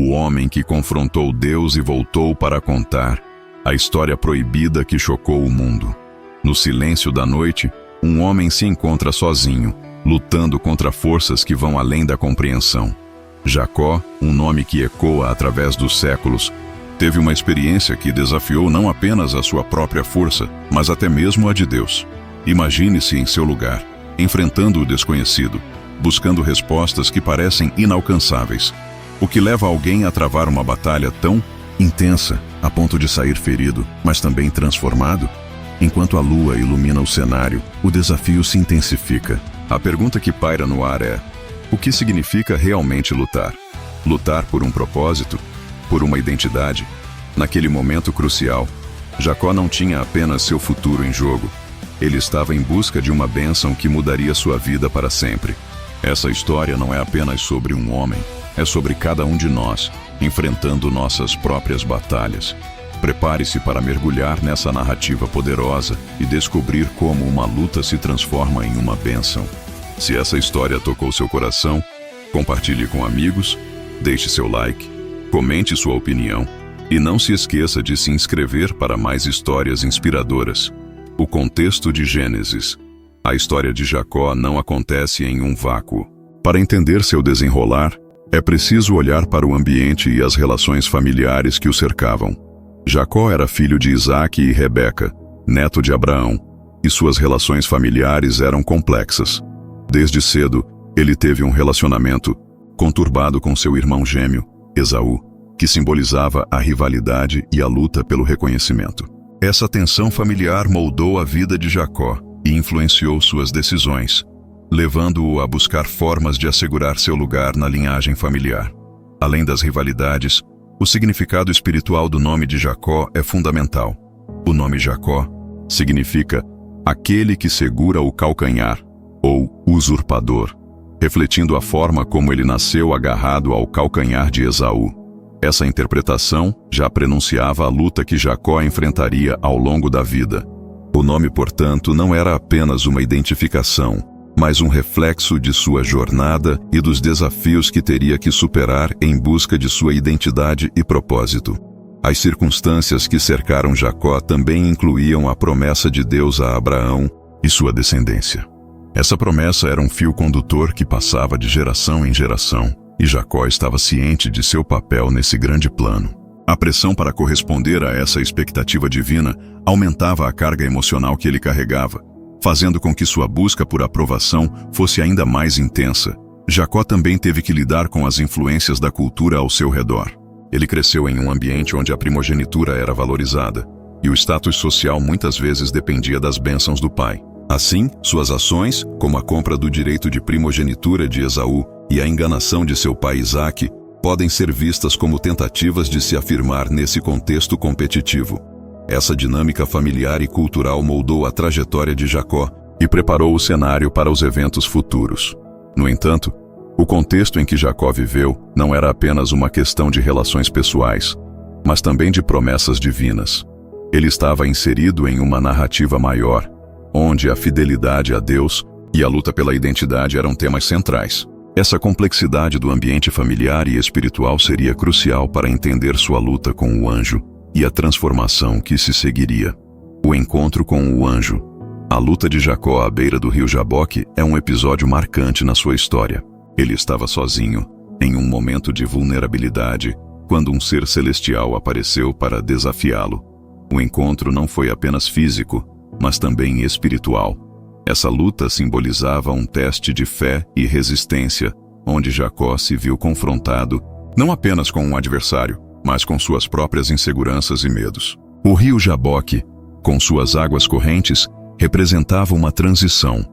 o homem que confrontou Deus e voltou para contar a história proibida que chocou o mundo. No silêncio da noite, um homem se encontra sozinho, lutando contra forças que vão além da compreensão. Jacó, um nome que ecoa através dos séculos, teve uma experiência que desafiou não apenas a sua própria força, mas até mesmo a de Deus. Imagine-se em seu lugar, enfrentando o desconhecido, buscando respostas que parecem inalcançáveis. O que leva alguém a travar uma batalha tão intensa, a ponto de sair ferido, mas também transformado? Enquanto a lua ilumina o cenário, o desafio se intensifica. A pergunta que paira no ar é: o que significa realmente lutar? Lutar por um propósito? Por uma identidade? Naquele momento crucial, Jacó não tinha apenas seu futuro em jogo. Ele estava em busca de uma bênção que mudaria sua vida para sempre. Essa história não é apenas sobre um homem, é sobre cada um de nós, enfrentando nossas próprias batalhas. Prepare-se para mergulhar nessa narrativa poderosa e descobrir como uma luta se transforma em uma bênção. Se essa história tocou seu coração, compartilhe com amigos, deixe seu like, comente sua opinião e não se esqueça de se inscrever para mais histórias inspiradoras. O contexto de Gênesis. A história de Jacó não acontece em um vácuo. Para entender seu desenrolar, é preciso olhar para o ambiente e as relações familiares que o cercavam. Jacó era filho de Isaque e Rebeca, neto de Abraão, e suas relações familiares eram complexas. Desde cedo, ele teve um relacionamento conturbado com seu irmão gêmeo, Esaú, que simbolizava a rivalidade e a luta pelo reconhecimento. Essa tensão familiar moldou a vida de Jacó e influenciou suas decisões, levando-o a buscar formas de assegurar seu lugar na linhagem familiar. Além das rivalidades, o significado espiritual do nome de Jacó é fundamental. O nome Jacó significa aquele que segura o calcanhar, ou usurpador, refletindo a forma como ele nasceu agarrado ao calcanhar de Esaú. Essa interpretação já prenunciava a luta que Jacó enfrentaria ao longo da vida. O nome, portanto, não era apenas uma identificação, mas um reflexo de sua jornada e dos desafios que teria que superar em busca de sua identidade e propósito. As circunstâncias que cercaram Jacó também incluíam a promessa de Deus a Abraão e sua descendência. Essa promessa era um fio condutor que passava de geração em geração, e Jacó estava ciente de seu papel nesse grande plano. A pressão para corresponder a essa expectativa divina aumentava a carga emocional que ele carregava, fazendo com que sua busca por aprovação fosse ainda mais intensa. Jacó também teve que lidar com as influências da cultura ao seu redor. Ele cresceu em um ambiente onde a primogenitura era valorizada, e o status social muitas vezes dependia das bênçãos do pai. Assim, suas ações, como a compra do direito de primogenitura de Esaú e a enganação de seu pai Isaque, podem ser vistas como tentativas de se afirmar nesse contexto competitivo. Essa dinâmica familiar e cultural moldou a trajetória de Jacó e preparou o cenário para os eventos futuros. No entanto, o contexto em que Jacó viveu não era apenas uma questão de relações pessoais, mas também de promessas divinas. Ele estava inserido em uma narrativa maior, onde a fidelidade a Deus e a luta pela identidade eram temas centrais. Essa complexidade do ambiente familiar e espiritual seria crucial para entender sua luta com o anjo e a transformação que se seguiria. O encontro com o anjo. A luta de Jacó à beira do rio Jaboque é um episódio marcante na sua história. Ele estava sozinho, em um momento de vulnerabilidade, quando um ser celestial apareceu para desafiá-lo. O encontro não foi apenas físico, mas também espiritual. Essa luta simbolizava um teste de fé e resistência, onde Jacó se viu confrontado não apenas com um adversário, mas com suas próprias inseguranças e medos. O rio Jaboque, com suas águas correntes, representava uma transição.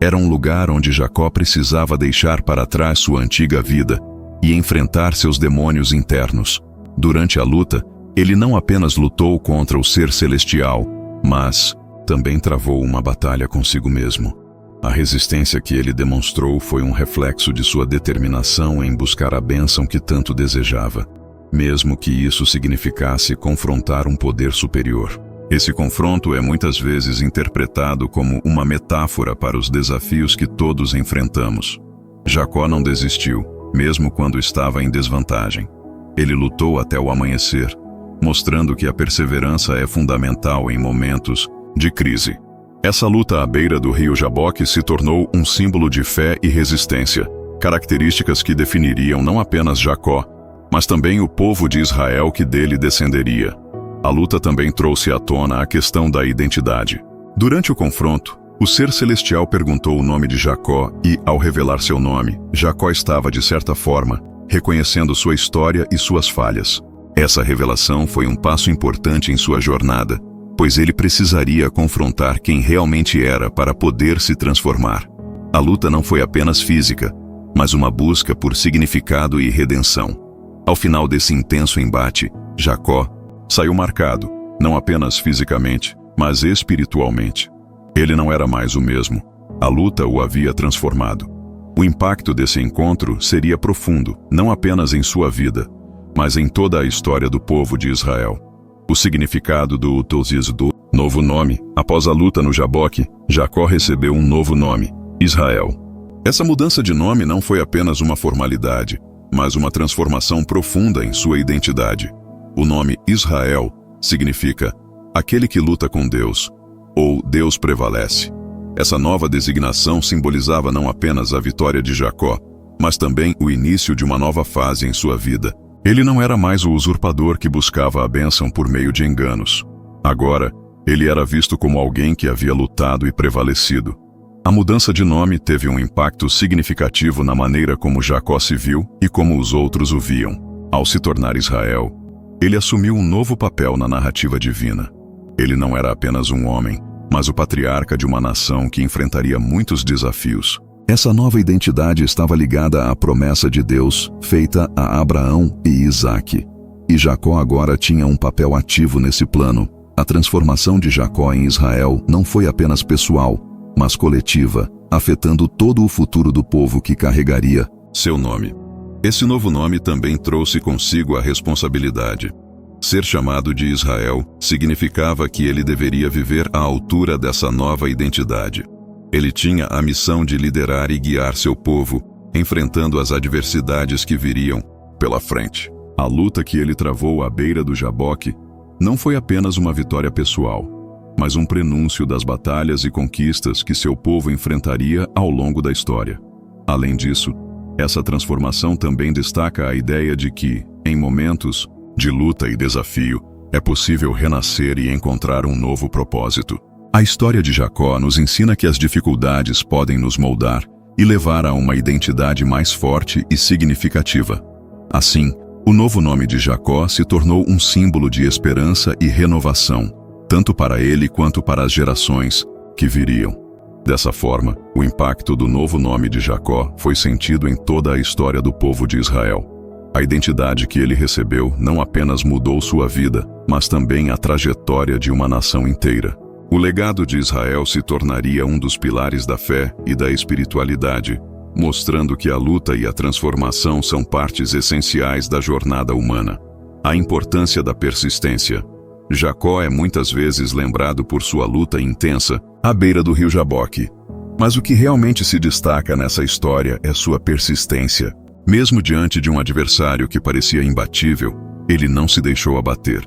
Era um lugar onde Jacó precisava deixar para trás sua antiga vida e enfrentar seus demônios internos. Durante a luta, ele não apenas lutou contra o ser celestial, mas também travou uma batalha consigo mesmo. A resistência que ele demonstrou foi um reflexo de sua determinação em buscar a bênção que tanto desejava, mesmo que isso significasse confrontar um poder superior. Esse confronto é muitas vezes interpretado como uma metáfora para os desafios que todos enfrentamos. Jacó não desistiu, mesmo quando estava em desvantagem. Ele lutou até o amanhecer, mostrando que a perseverança é fundamental em momentos de crise. Essa luta à beira do rio Jaboque se tornou um símbolo de fé e resistência, características que definiriam não apenas Jacó, mas também o povo de Israel que dele descenderia. A luta também trouxe à tona a questão da identidade. Durante o confronto, o ser celestial perguntou o nome de Jacó e, ao revelar seu nome, Jacó estava, de certa forma, reconhecendo sua história e suas falhas. Essa revelação foi um passo importante em sua jornada, pois ele precisaria confrontar quem realmente era para poder se transformar. A luta não foi apenas física, mas uma busca por significado e redenção. Ao final desse intenso embate, Jacó saiu marcado, não apenas fisicamente, mas espiritualmente. Ele não era mais o mesmo. A luta o havia transformado. O impacto desse encontro seria profundo, não apenas em sua vida, mas em toda a história do povo de Israel. O significado do novo nome, após a luta no Jaboque, Jacó recebeu um novo nome, Israel. Essa mudança de nome não foi apenas uma formalidade, mas uma transformação profunda em sua identidade. O nome Israel significa aquele que luta com Deus, ou Deus prevalece. Essa nova designação simbolizava não apenas a vitória de Jacó, mas também o início de uma nova fase em sua vida. Ele não era mais o usurpador que buscava a bênção por meio de enganos. Agora, ele era visto como alguém que havia lutado e prevalecido. A mudança de nome teve um impacto significativo na maneira como Jacó se viu e como os outros o viam. Ao se tornar Israel, ele assumiu um novo papel na narrativa divina. Ele não era apenas um homem, mas o patriarca de uma nação que enfrentaria muitos desafios. Essa nova identidade estava ligada à promessa de Deus feita a Abraão e Isaque. E Jacó agora tinha um papel ativo nesse plano. A transformação de Jacó em Israel não foi apenas pessoal, mas coletiva, afetando todo o futuro do povo que carregaria seu nome. Esse novo nome também trouxe consigo a responsabilidade. Ser chamado de Israel significava que ele deveria viver à altura dessa nova identidade. Ele tinha a missão de liderar e guiar seu povo, enfrentando as adversidades que viriam pela frente. A luta que ele travou à beira do Jaboque não foi apenas uma vitória pessoal, mas um prenúncio das batalhas e conquistas que seu povo enfrentaria ao longo da história. Além disso, essa transformação também destaca a ideia de que, em momentos de luta e desafio, é possível renascer e encontrar um novo propósito. A história de Jacó nos ensina que as dificuldades podem nos moldar e levar a uma identidade mais forte e significativa. Assim, o novo nome de Jacó se tornou um símbolo de esperança e renovação, tanto para ele quanto para as gerações que viriam. Dessa forma, o impacto do novo nome de Jacó foi sentido em toda a história do povo de Israel. A identidade que ele recebeu não apenas mudou sua vida, mas também a trajetória de uma nação inteira. O legado de Israel se tornaria um dos pilares da fé e da espiritualidade, mostrando que a luta e a transformação são partes essenciais da jornada humana. A importância da persistência. Jacó é muitas vezes lembrado por sua luta intensa à beira do rio Jaboque. Mas o que realmente se destaca nessa história é sua persistência. Mesmo diante de um adversário que parecia imbatível, ele não se deixou abater.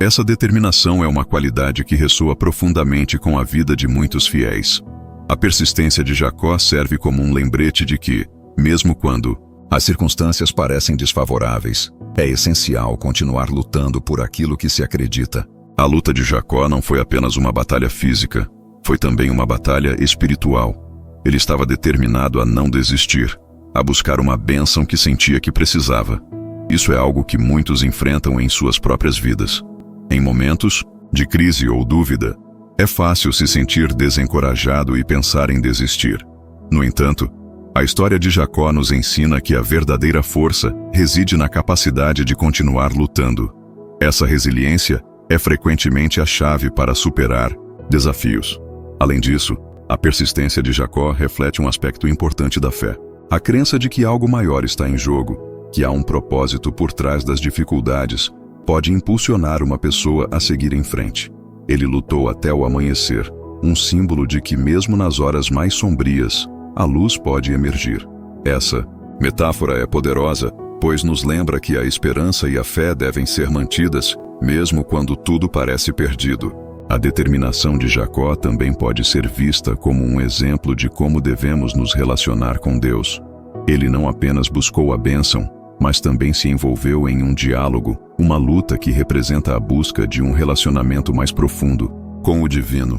Essa determinação é uma qualidade que ressoa profundamente com a vida de muitos fiéis. A persistência de Jacó serve como um lembrete de que, mesmo quando as circunstâncias parecem desfavoráveis, é essencial continuar lutando por aquilo que se acredita. A luta de Jacó não foi apenas uma batalha física, foi também uma batalha espiritual. Ele estava determinado a não desistir, a buscar uma bênção que sentia que precisava. Isso é algo que muitos enfrentam em suas próprias vidas. Em momentos de crise ou dúvida, é fácil se sentir desencorajado e pensar em desistir. No entanto, a história de Jacó nos ensina que a verdadeira força reside na capacidade de continuar lutando. Essa resiliência é frequentemente a chave para superar desafios. Além disso, a persistência de Jacó reflete um aspecto importante da fé. A crença de que algo maior está em jogo, que há um propósito por trás das dificuldades, pode impulsionar uma pessoa a seguir em frente. Ele lutou até o amanhecer, um símbolo de que mesmo nas horas mais sombrias, a luz pode emergir. Essa metáfora é poderosa, pois nos lembra que a esperança e a fé devem ser mantidas, mesmo quando tudo parece perdido. A determinação de Jacó também pode ser vista como um exemplo de como devemos nos relacionar com Deus. Ele não apenas buscou a bênção, mas também se envolveu em um diálogo, uma luta que representa a busca de um relacionamento mais profundo com o divino.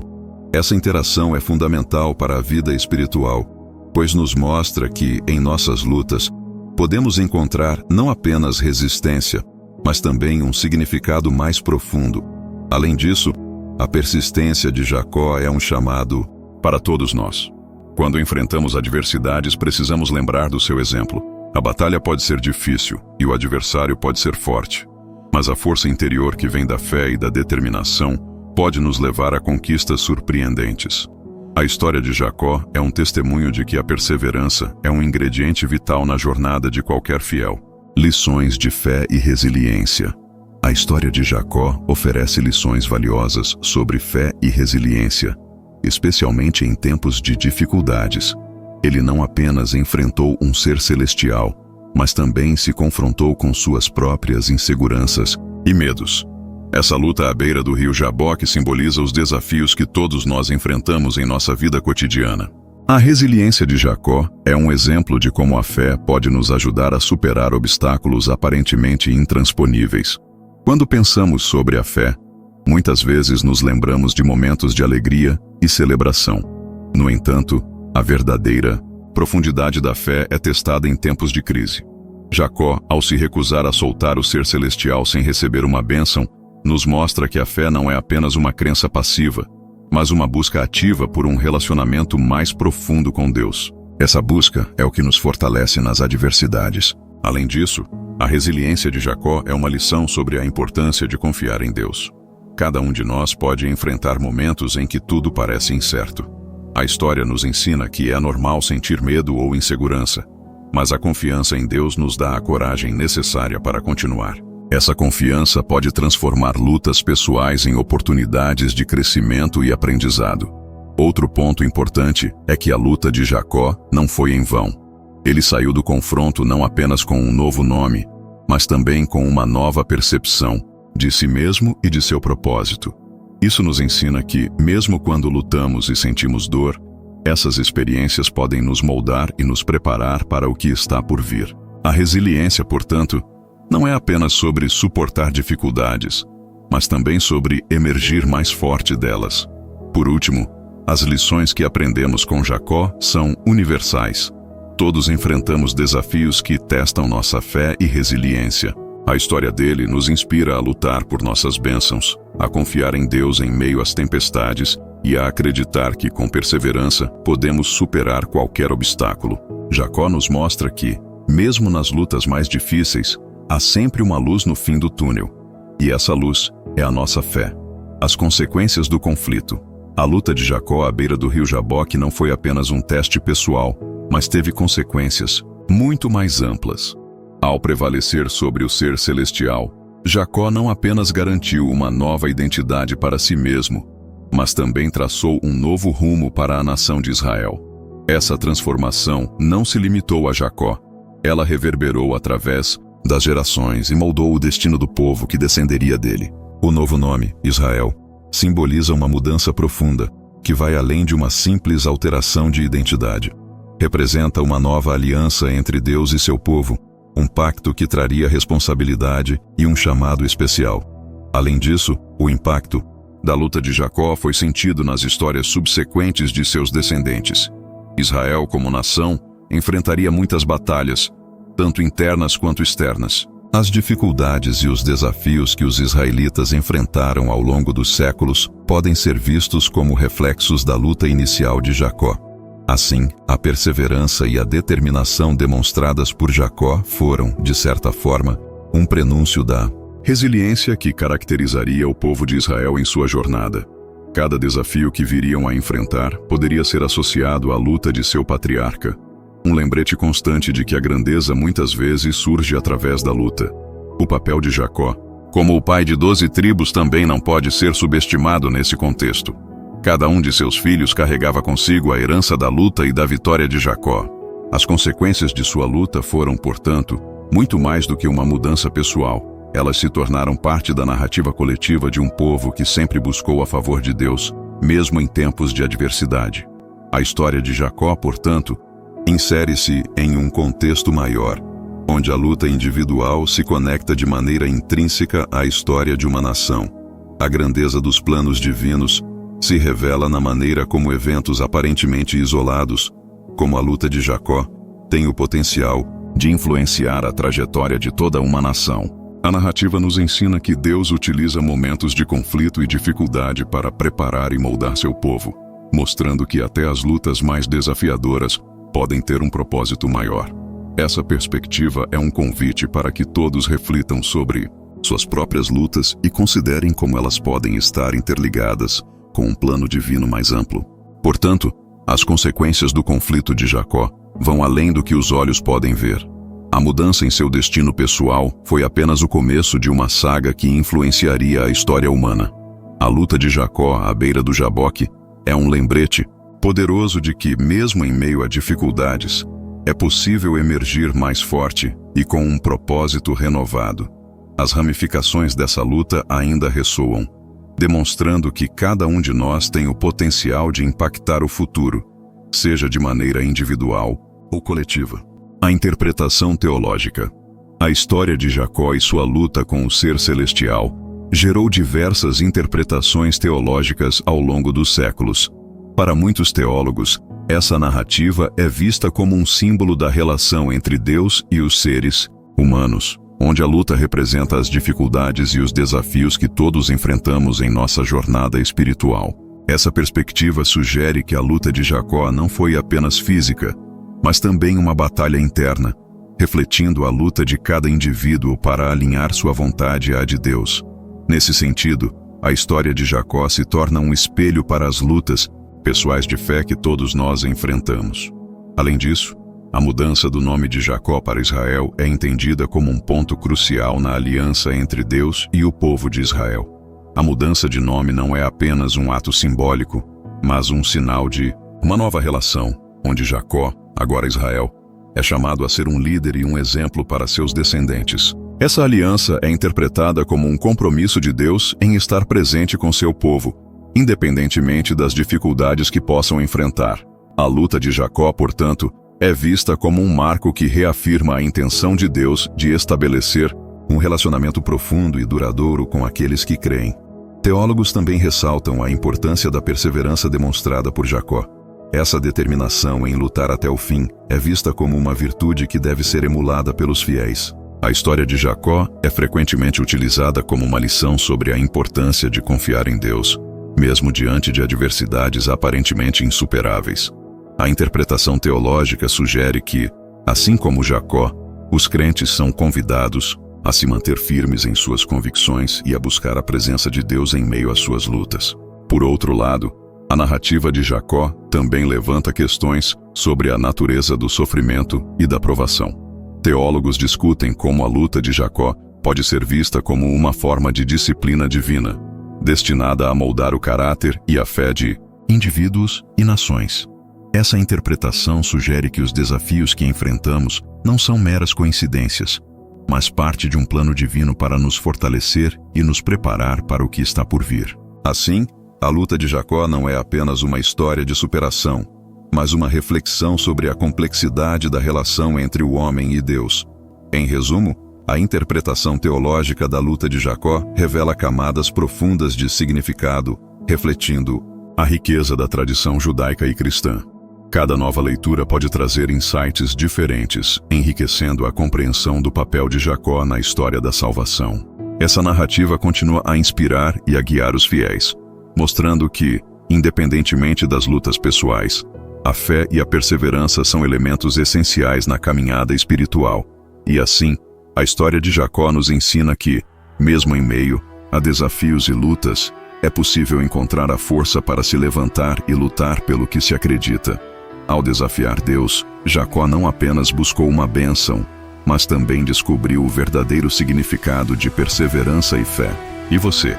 Essa interação é fundamental para a vida espiritual, pois nos mostra que, em nossas lutas, podemos encontrar não apenas resistência, mas também um significado mais profundo. Além disso, a persistência de Jacó é um chamado para todos nós. Quando enfrentamos adversidades, precisamos lembrar do seu exemplo. A batalha pode ser difícil e o adversário pode ser forte, mas a força interior que vem da fé e da determinação pode nos levar a conquistas surpreendentes. A história de Jacó é um testemunho de que a perseverança é um ingrediente vital na jornada de qualquer fiel. Lições de fé e resiliência. A história de Jacó oferece lições valiosas sobre fé e resiliência, especialmente em tempos de dificuldades. Ele não apenas enfrentou um ser celestial, mas também se confrontou com suas próprias inseguranças e medos. Essa luta à beira do rio Jaboque simboliza os desafios que todos nós enfrentamos em nossa vida cotidiana. A resiliência de Jacó é um exemplo de como a fé pode nos ajudar a superar obstáculos aparentemente intransponíveis. Quando pensamos sobre a fé, muitas vezes nos lembramos de momentos de alegria e celebração. No entanto, a verdadeira profundidade da fé é testada em tempos de crise. Jacó, ao se recusar a soltar o ser celestial sem receber uma bênção, nos mostra que a fé não é apenas uma crença passiva, mas uma busca ativa por um relacionamento mais profundo com Deus. Essa busca é o que nos fortalece nas adversidades. Além disso, a resiliência de Jacó é uma lição sobre a importância de confiar em Deus. Cada um de nós pode enfrentar momentos em que tudo parece incerto. A história nos ensina que é normal sentir medo ou insegurança, mas a confiança em Deus nos dá a coragem necessária para continuar. Essa confiança pode transformar lutas pessoais em oportunidades de crescimento e aprendizado. Outro ponto importante é que a luta de Jacó não foi em vão. Ele saiu do confronto não apenas com um novo nome, mas também com uma nova percepção de si mesmo e de seu propósito. Isso nos ensina que, mesmo quando lutamos e sentimos dor, essas experiências podem nos moldar e nos preparar para o que está por vir. A resiliência, portanto, não é apenas sobre suportar dificuldades, mas também sobre emergir mais forte delas. Por último, as lições que aprendemos com Jacó são universais. Todos enfrentamos desafios que testam nossa fé e resiliência. A história dele nos inspira a lutar por nossas bênçãos, a confiar em Deus em meio às tempestades e a acreditar que, com perseverança, podemos superar qualquer obstáculo. Jacó nos mostra que, mesmo nas lutas mais difíceis, há sempre uma luz no fim do túnel. E essa luz é a nossa fé. As consequências do conflito. A luta de Jacó à beira do rio Jaboque não foi apenas um teste pessoal, mas teve consequências muito mais amplas. Ao prevalecer sobre o ser celestial, Jacó não apenas garantiu uma nova identidade para si mesmo, mas também traçou um novo rumo para a nação de Israel. Essa transformação não se limitou a Jacó. Ela reverberou através das gerações e moldou o destino do povo que descenderia dele. O novo nome, Israel, simboliza uma mudança profunda, que vai além de uma simples alteração de identidade. Representa uma nova aliança entre Deus e seu povo, um pacto que traria responsabilidade e um chamado especial. Além disso, o impacto da luta de Jacó foi sentido nas histórias subsequentes de seus descendentes. Israel, como nação, enfrentaria muitas batalhas, tanto internas quanto externas. As dificuldades e os desafios que os israelitas enfrentaram ao longo dos séculos podem ser vistos como reflexos da luta inicial de Jacó. Assim, a perseverança e a determinação demonstradas por Jacó foram, de certa forma, um prenúncio da resiliência que caracterizaria o povo de Israel em sua jornada. Cada desafio que viriam a enfrentar poderia ser associado à luta de seu patriarca. Um lembrete constante de que a grandeza muitas vezes surge através da luta. O papel de Jacó, como o pai de 12 tribos, também não pode ser subestimado nesse contexto. Cada um de seus filhos carregava consigo a herança da luta e da vitória de Jacó. As consequências de sua luta foram, portanto, Muito mais do que uma mudança pessoal, elas se tornaram parte da narrativa coletiva de um povo que sempre buscou a favor de Deus, mesmo em tempos de adversidade. A história de Jacó, portanto, insere-se em um contexto maior, onde a luta individual se conecta de maneira intrínseca à história de uma nação. A grandeza dos planos divinos se revela na maneira como eventos aparentemente isolados, como a luta de Jacó, têm o potencial de influenciar a trajetória de toda uma nação. A narrativa nos ensina que Deus utiliza momentos de conflito e dificuldade para preparar e moldar seu povo, mostrando que até as lutas mais desafiadoras podem ter um propósito maior. Essa perspectiva é um convite para que todos reflitam sobre suas próprias lutas e considerem como elas podem estar interligadas com um plano divino mais amplo. Portanto, as consequências do conflito de Jacó vão além do que os olhos podem ver. A mudança em seu destino pessoal foi apenas o começo de uma saga que influenciaria a história humana. A luta de Jacó à beira do Jaboque é um lembrete poderoso de que, mesmo em meio a dificuldades, é possível emergir mais forte e com um propósito renovado. As ramificações dessa luta ainda ressoam, demonstrando que cada um de nós tem o potencial de impactar o futuro, seja de maneira individual ou coletiva. A interpretação teológica. A história de Jacó e sua luta com o ser celestial gerou diversas interpretações teológicas ao longo dos séculos. Para muitos teólogos, essa narrativa é vista como um símbolo da relação entre Deus e os seres humanos, onde a luta representa as dificuldades e os desafios que todos enfrentamos em nossa jornada espiritual. Essa perspectiva sugere que a luta de Jacó não foi apenas física, mas também uma batalha interna, refletindo a luta de cada indivíduo para alinhar sua vontade à de Deus. Nesse sentido, a história de Jacó se torna um espelho para as lutas pessoais de fé que todos nós enfrentamos. Além disso, a mudança do nome de Jacó para Israel é entendida como um ponto crucial na aliança entre Deus e o povo de Israel. A mudança de nome não é apenas um ato simbólico, mas um sinal de uma nova relação, onde Jacó, agora Israel, é chamado a ser um líder e um exemplo para seus descendentes. Essa aliança é interpretada como um compromisso de Deus em estar presente com seu povo, independentemente das dificuldades que possam enfrentar. A luta de Jacó, portanto, é vista como um marco que reafirma a intenção de Deus de estabelecer um relacionamento profundo e duradouro com aqueles que creem. Teólogos também ressaltam a importância da perseverança demonstrada por Jacó. Essa determinação em lutar até o fim é vista como uma virtude que deve ser emulada pelos fiéis. A história de Jacó é frequentemente utilizada como uma lição sobre a importância de confiar em Deus, mesmo diante de adversidades aparentemente insuperáveis. A interpretação teológica sugere que, assim como Jacó, os crentes são convidados a se manter firmes em suas convicções e a buscar a presença de Deus em meio às suas lutas. Por outro lado, a narrativa de Jacó também levanta questões sobre a natureza do sofrimento e da provação. Teólogos discutem como a luta de Jacó pode ser vista como uma forma de disciplina divina, destinada a moldar o caráter e a fé de indivíduos e nações. Essa interpretação sugere que os desafios que enfrentamos não são meras coincidências, mas parte de um plano divino para nos fortalecer e nos preparar para o que está por vir. Assim, a luta de Jacó não é apenas uma história de superação, mas uma reflexão sobre a complexidade da relação entre o homem e Deus. Em resumo, a interpretação teológica da luta de Jacó revela camadas profundas de significado, refletindo a riqueza da tradição judaica e cristã. Cada nova leitura pode trazer insights diferentes, enriquecendo a compreensão do papel de Jacó na história da salvação. Essa narrativa continua a inspirar e a guiar os fiéis, mostrando que, independentemente das lutas pessoais, a fé e a perseverança são elementos essenciais na caminhada espiritual. E assim, a história de Jacó nos ensina que, mesmo em meio a desafios e lutas, é possível encontrar a força para se levantar e lutar pelo que se acredita. Ao desafiar Deus, Jacó não apenas buscou uma bênção, mas também descobriu o verdadeiro significado de perseverança e fé. E você,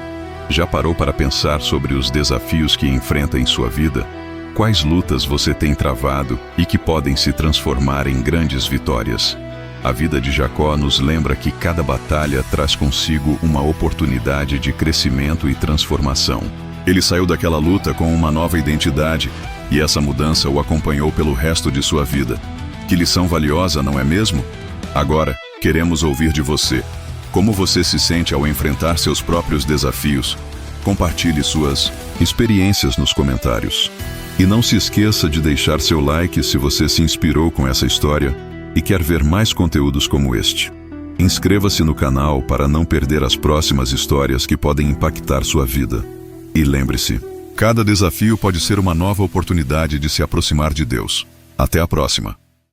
já parou para pensar sobre os desafios que enfrenta em sua vida? Quais lutas você tem travado e que podem se transformar em grandes vitórias? A vida de Jacó nos lembra que cada batalha traz consigo uma oportunidade de crescimento e transformação. Ele saiu daquela luta com uma nova identidade, e essa mudança o acompanhou pelo resto de sua vida. Que lição valiosa, não é mesmo? Agora, queremos ouvir de você. Como você se sente ao enfrentar seus próprios desafios? Compartilhe suas experiências nos comentários. E não se esqueça de deixar seu like se você se inspirou com essa história e quer ver mais conteúdos como este. Inscreva-se no canal para não perder as próximas histórias que podem impactar sua vida. E lembre-se, cada desafio pode ser uma nova oportunidade de se aproximar de Deus. Até a próxima!